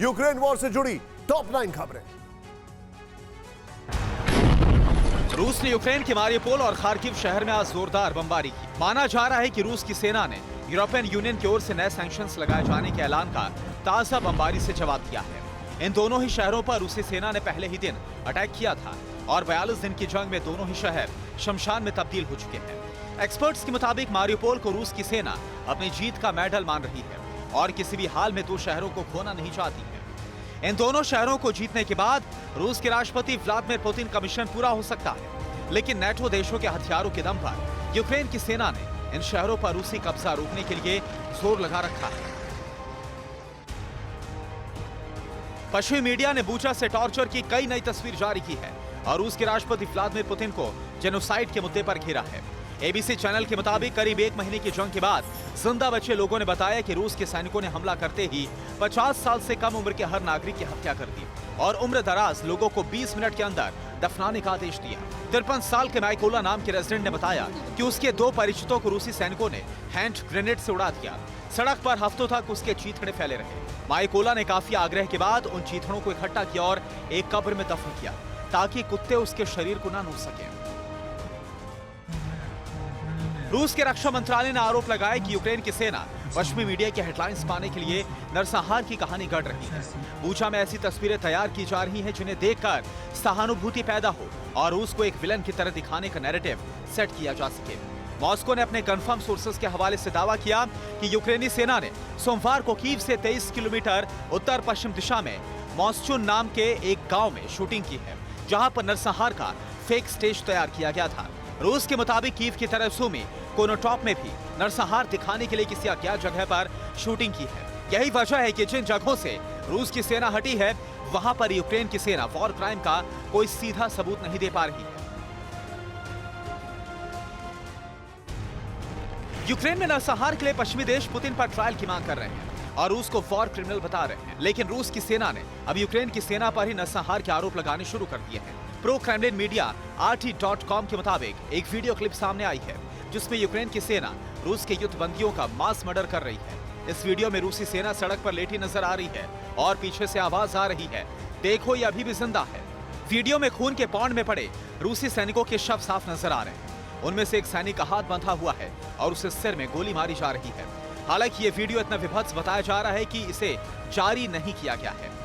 Ukraine war से जुड़ी top 9 खबरें। रूस ने यूक्रेन के मारियोपोल और खार्किव शहर में आज जोरदार बमबारी की। माना जा रहा है कि रूस की सेना ने यूरोपियन यूनियन की ओर से नए सैंक्शंस लगाए जाने के ऐलान का ताजा बमबारी से जवाब दिया है। इन दोनों ही शहरों पर रूसी सेना ने पहले ही दिन अटैक किया था और 42 दिन की जंग में दोनों ही शहर शमशान में तब्दील हो चुके हैं। एक्सपर्ट्स के मुताबिक मारियोपोल को रूस की सेना अपनी जीत का मेडल मान रही है और किसी भी हाल में दो शहरों को खोना नहीं चाहती है। इन दोनों शहरों को जीतने के बाद रूस के राष्ट्रपति व्लादिमीर पुतिन का मिशन पूरा हो सकता है, लेकिन नेटो देशों के हथियारों के दम पर यूक्रेन की सेना ने इन शहरों पर रूसी कब्जा रोकने के लिए जोर लगा रखा है। पश्चिमी मीडिया ने बूचा से टॉर्चर की कई नई तस्वीर जारी की है और रूस के राष्ट्रपति व्लादिमीर पुतिन को जेनोसाइड के मुद्दे पर घेरा है। एबीसी चैनल के मुताबिक करीब 1 महीने की जंग के बाद जिंदा बचे लोगों ने बताया कि रूस के सैनिकों ने हमला करते ही 50 साल से कम उम्र के हर नागरिक की हत्या कर दी और उम्र दराज लोगों को 20 मिनट के अंदर दफनाने का आदेश दिया। 53 साल के माइकोला नाम के रेजिडेंट ने बताया कि उसके 2 परिचितों को रूसी सैनिकों ने हैंड ग्रेनेड से उड़ा दिया। सड़क पर हफ्तों तक उसके चीथड़े फैले रहे। माइकोला ने काफी आग्रह के बाद उन चीथड़ों को इकट्ठा किया और एक कब्र में दफन किया ताकि कुत्ते उसके शरीर को न नूच सके। रूस के रक्षा मंत्रालय ने आरोप लगाया कि यूक्रेन की सेना पश्चिमी मीडिया के हेडलाइंस पाने के लिए नरसंहार की कहानी गढ़ रही है। बूचा में ऐसी तस्वीरें तैयार की जा रही हैं जिन्हें देखकर सहानुभूति पैदा हो और रूस को एक विलन की तरह दिखाने का नैरेटिव सेट किया जा सके। मॉस्को ने अपने कंफर्म सोर्सेज के हवाले से दावा किया कि यूक्रेनी सेना ने सोमवार को कीव से 23 किलोमीटर उत्तर पश्चिम दिशा में मॉस्चुन नाम के एक गांव में शूटिंग की है, जहां पर नरसंहार का फेक स्टेज तैयार किया गया था। रूस के मुताबिक कीव की तरह सुमी कोनोटॉप में भी नरसंहार दिखाने के लिए किसी अज्ञात जगह पर शूटिंग की है। यही वजह है कि जिन जगहों से रूस की सेना हटी है वहां पर यूक्रेन की सेना वॉर क्राइम का कोई सीधा सबूत नहीं दे पा रही है। यूक्रेन में नरसंहार के लिए पश्चिमी देश पुतिन पर ट्रायल की मांग कर रहे हैं और रूस को वॉर क्रिमिनल बता रहे हैं, लेकिन रूस की सेना ने अब यूक्रेन की सेना पर ही नरसंहार के आरोप लगाने शुरू कर दिए हैं। प्रो क्रेमलिन मीडिया RT.com के मुताबिक एक वीडियो क्लिप सामने आई है जिसमें यूक्रेन की सेना रूस के युद्धबंदियों का मास मर्डर कर रही है। इस वीडियो में रूसी सेना सड़क पर लेटी नजर आ रही है और पीछे से आवाज आ रही है, देखो ये अभी भी जिंदा है। वीडियो में खून के पौंड में पड़े रूसी सैनिकों के शव साफ नजर आ रहे हैं। उनमें से एक सैनिक का हाथ बंधा हुआ है और उसे सिर में गोली मारी जा रही है। हालांकि ये वीडियो इतना विभत्स बताया जा रहा है कि इसे जारी नहीं किया गया है।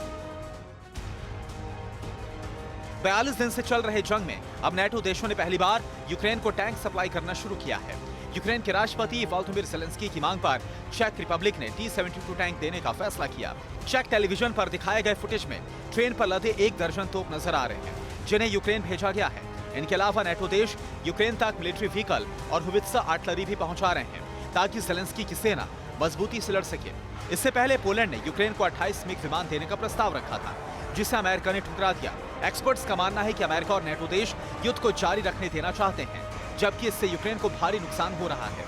42 दिन से चल रहे जंग में अब नेटो देशों ने पहली बार यूक्रेन को टैंक सप्लाई करना शुरू किया है। यूक्रेन के राष्ट्रपति वोलोदिमीर ज़ेलेंस्की की मांग पर चेक रिपब्लिक ने T-72 टैंक देने का फैसला किया। चेक टेलीविजन पर दिखाए गए फुटेज में ट्रेन पर लदे 1 दर्जन तोप नजर आ रहे हैं जिन्हें यूक्रेन भेजा गया है। इनके अलावा नेटो देश यूक्रेन तक मिलिट्री व्हीकल और हुवित्सा आर्टिलरी भी पहुंचा रहे हैं ताकि ज़ेलेंस्की की सेना मजबूती से लड़ सके। इससे पहले पोलैंड ने यूक्रेन को 28 मिग विमान देने का प्रस्ताव रखा था जिसे अमेरिका ने ठुकरा दिया। एक्सपर्ट्स का मानना है कि अमेरिका और नेटो देश युद्ध को जारी रखने देना चाहते हैं, जबकि इससे यूक्रेन को भारी नुकसान हो रहा है।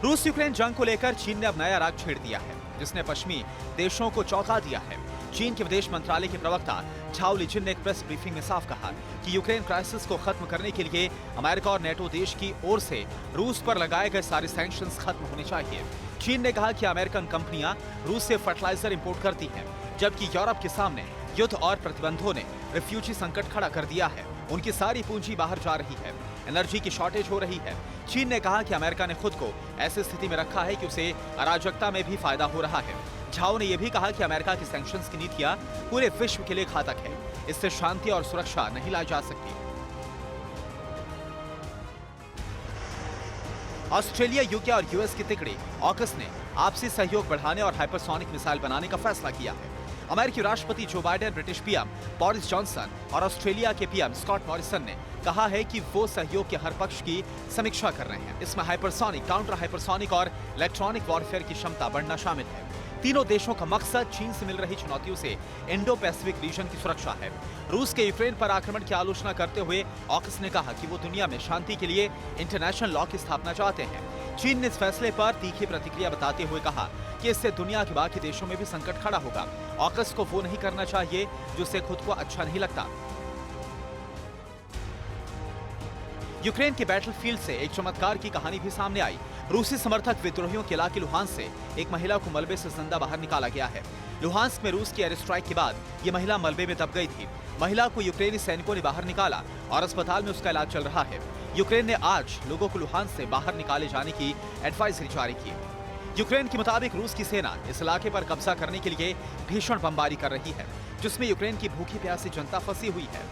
रूस यूक्रेन जंग को लेकर चीन ने अब नया राग छेड़ दिया है जिसने पश्चिमी देशों को चौंका दिया है। चीन के विदेश मंत्रालय के प्रवक्ता झाओ लिजिन ने एक प्रेस ब्रीफिंग में साफ कहा कि यूक्रेन क्राइसिस को खत्म करने के लिए अमेरिका और नेटो देश की ओर से रूस पर लगाए गए सारे सैंक्शंस खत्म होने चाहिए। चीन ने कहा कि अमेरिकन कंपनियां रूस से फर्टिलाइजर इंपोर्ट करती हैं, जबकि यूरोप के सामने युद्ध और प्रतिबंधों ने रिफ्यूजी संकट खड़ा कर दिया है। उनकी सारी पूंजी बाहर जा रही है, एनर्जी की शॉर्टेज हो रही है। चीन ने कहा कि अमेरिका ने खुद को ऐसी स्थिति में रखा है कि उसे अराजकता में भी फायदा हो रहा है। झाओ ने यह भी कहा कि अमेरिका की सैंक्शंस की नीतियां पूरे विश्व के लिए घातक है, इससे शांति और सुरक्षा नहीं लाई जा सकती। ऑस्ट्रेलिया, यूके और यूएस की तिकड़ी ऑकस ने आपसी सहयोग बढ़ाने और हाइपरसोनिक मिसाइल बनाने का फैसला किया है। अमेरिकी राष्ट्रपति Joe Biden, British PM Boris Johnson और ऑस्ट्रेलिया के पीएम स्कॉट मॉरिसन ने कहा है कि वो सहयोग के हर पक्ष की समीक्षा कर रहे हैं। इसमें हाइपरसोनिक, काउंटर हाइपरसोनिक और इलेक्ट्रॉनिक वॉरफेयर की क्षमता बढ़ना शामिल है। तीनों देशों का मकसद चीन से मिल रही चुनौतियों से इंडो पैसिफिक रीजन की सुरक्षा है। रूस के यूक्रेन पर आक्रमण की आलोचना करते हुए ऑकस ने कहा कि वो दुनिया में शांति के लिए इंटरनेशनल लॉ की स्थापना चाहते हैं। चीन ने इस फैसले पर तीखी प्रतिक्रिया बताते हुए कहा कि इससे दुनिया के बाकी देशों में भी संकट खड़ा होगा। ऑकस को वो नहीं करना चाहिए जो उसे खुद को अच्छा नहीं लगता। यूक्रेन के बैटलफील्ड से एक चमत्कार की कहानी भी सामने आई। रूसी समर्थक विद्रोहियों के इलाके लुहांस से एक महिला को मलबे से जिंदा बाहर निकाला गया है। लुहांस में रूस की एयर स्ट्राइक के बाद ये महिला मलबे में दब गई थी। महिला को यूक्रेनी सैनिकों ने बाहर निकाला और अस्पताल में उसका इलाज चल रहा है। यूक्रेन ने आज लोगों को लुहांस से बाहर निकाले जाने की एडवाइजरी जारी की। यूक्रेन के मुताबिक रूस की सेना इस इलाके पर कब्जा करने के लिए भीषण बमबारी कर रही है, जिसमें यूक्रेन की भूखी प्यासी जनता फंसी हुई है।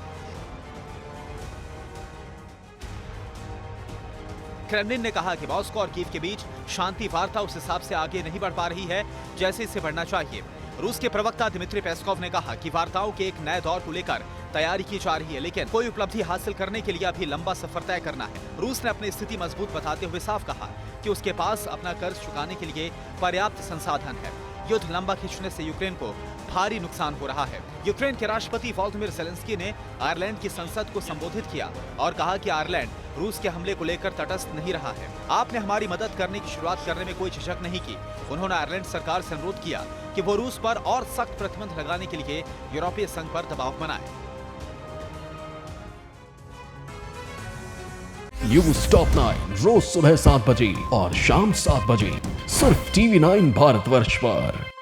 क्रेमलिन ने कहा कि मॉस्को और कीव के बीच शांति वार्ता उस हिसाब से आगे नहीं बढ़ पा रही है जैसे इसे बढ़ना चाहिए। रूस के प्रवक्ता दिमित्री पेस्कोव ने कहा कि वार्ताओं के एक नए दौर को लेकर तैयारी की जा रही है, लेकिन कोई उपलब्धि हासिल करने के लिए अभी लंबा सफर तय करना है। रूस ने अपनी स्थिति मजबूत बताते हुए साफ कहा कि उसके पास अपना कर्ज चुकाने के लिए पर्याप्त संसाधन है। युद्ध लंबा खींचने से यूक्रेन को भारी नुकसान हो रहा है। यूक्रेन के राष्ट्रपति वोलोदिमीर ज़ेलेंस्की ने आयरलैंड की संसद को संबोधित किया और कहा कि आयरलैंड रूस के हमले को लेकर तटस्थ नहीं रहा है। आपने हमारी मदद करने की शुरुआत करने में कोई झिझक नहीं की। उन्होंने आयरलैंड सरकार से अनुरोध किया कि वो रूस पर और सख्त प्रतिबंध लगाने के लिए यूरोपीय संघ पर दबाव बनाए। न्यूज़ टॉप 9 रोज सुबह 7 बजे और शाम 7 बजे सिर्फ TV9 भारतवर्ष पर।